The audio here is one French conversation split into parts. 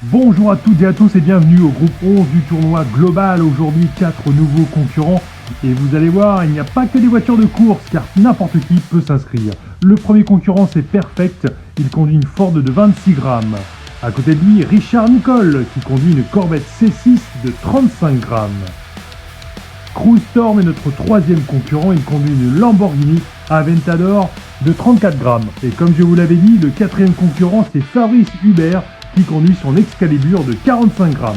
Bonjour à toutes et à tous et bienvenue au groupe 11 du tournoi global. Aujourd'hui 4 nouveaux concurrents et vous allez voir, il n'y a pas que des voitures de course car n'importe qui peut s'inscrire. Le premier concurrent c'est Perfect, il conduit une Ford de 26 grammes. À côté de lui, Richard Nicole qui conduit une Corvette C6 de 35 grammes. Cruise Storm est notre troisième concurrent, il conduit une Lamborghini Aventador de 34 grammes. Et comme je vous l'avais dit, le quatrième concurrent c'est Fabrice Hubert qui conduit son Excalibur de 45 grammes.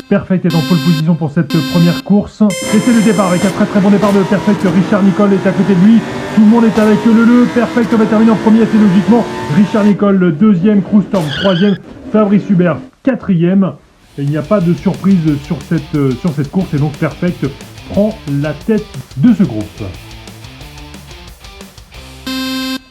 Perfect est en pole position pour cette première course. Et c'est le départ avec un très bon départ de Perfect. Richard Nicole est à côté de lui. Tout le monde est avec le Perfect va terminer en premier assez logiquement. Richard Nicole deuxième, Cruise Storm troisième, Fabrice Hubert quatrième. Et il n'y a pas de surprise sur cette course et donc Perfect prend la tête de ce groupe.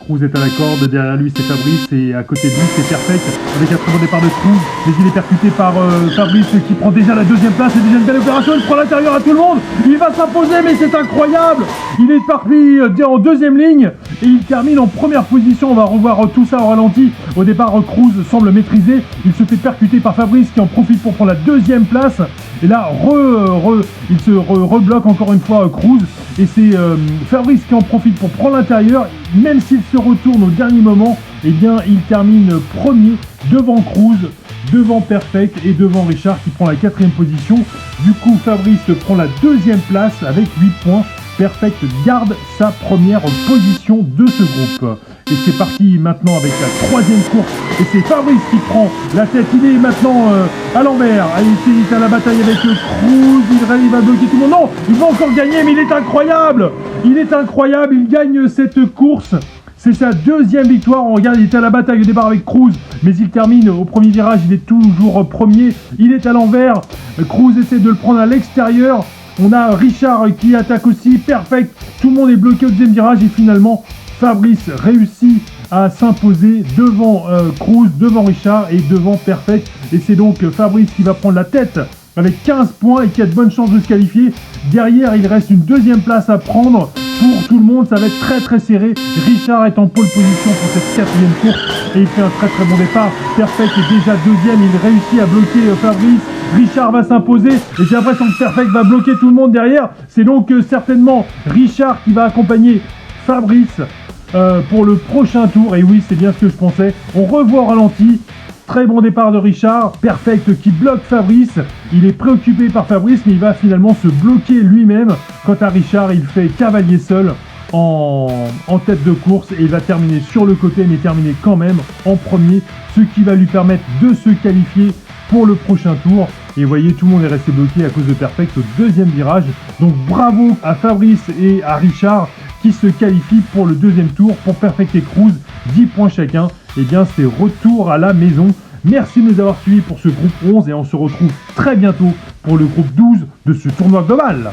Cruz est à la corde, derrière lui c'est Fabrice et à côté de lui c'est Perfect avec un très bon départ de Cruz, mais il est percuté par Fabrice qui prend déjà la deuxième place, c'est déjà une belle opération, il prend l'intérieur à tout le monde, il va s'imposer mais c'est incroyable, il est parti en deuxième ligne et il termine en première position, on va revoir tout ça au ralenti. Au départ Cruz semble maîtriser, il se fait percuter par Fabrice qui en profite pour prendre la deuxième place et là il se rebloque encore une fois Cruz et c'est Fabrice qui en profite pour prendre l'intérieur, même s'il se retourne au dernier moment, eh bien il termine premier devant Cruz, devant Perfect et devant Richard qui prend la quatrième position. Du coup Fabrice prend la deuxième place avec 8 points. Perfect garde sa première position de ce groupe. Et c'est parti maintenant avec la troisième course. Et c'est Fabrice qui prend la tête. Il est maintenant à l'envers. Il est à la bataille avec Cruz. Il va bloquer tout le monde. Non, il va encore gagner, mais il est incroyable. Il est incroyable. Il gagne cette course. C'est sa deuxième victoire. On regarde, il était à la bataille au départ avec Cruz, mais il termine au premier virage. Il est toujours premier. Il est à l'envers. Cruz essaie de le prendre à l'extérieur. On a Richard qui attaque aussi, Perfect, tout le monde est bloqué au deuxième virage et finalement Fabrice réussit à s'imposer devant Cruz, devant Richard et devant Perfect. Et c'est donc Fabrice qui va prendre la tête avec 15 points et qui a de bonnes chances de se qualifier. Derrière, il reste une deuxième place à prendre pour tout le monde, ça va être très serré. Richard est en pole position pour cette quatrième course et il fait un très bon départ. Perfect est déjà deuxième, il réussit à bloquer Fabrice. Richard va s'imposer et j'ai l'impression que Perfect va bloquer tout le monde derrière. C'est donc certainement Richard qui va accompagner Fabrice pour le prochain tour. Et oui, c'est bien ce que je pensais. On revoit au ralenti. Très bon départ de Richard, Perfect qui bloque Fabrice, il est préoccupé par Fabrice mais il va finalement se bloquer lui-même. Quant à Richard, il fait cavalier seul en tête de course et il va terminer sur le côté mais terminer quand même en premier, ce qui va lui permettre de se qualifier pour le prochain tour. Et vous voyez, tout le monde est resté bloqué à cause de Perfect au deuxième virage. Donc bravo à Fabrice et à Richard qui se qualifient pour le deuxième tour. Pour Perfect et Cruz, 10 points chacun. Et bien c'est retour à la maison. Merci de nous avoir suivis pour ce groupe 11 et on se retrouve très bientôt pour le groupe 12 de ce tournoi global.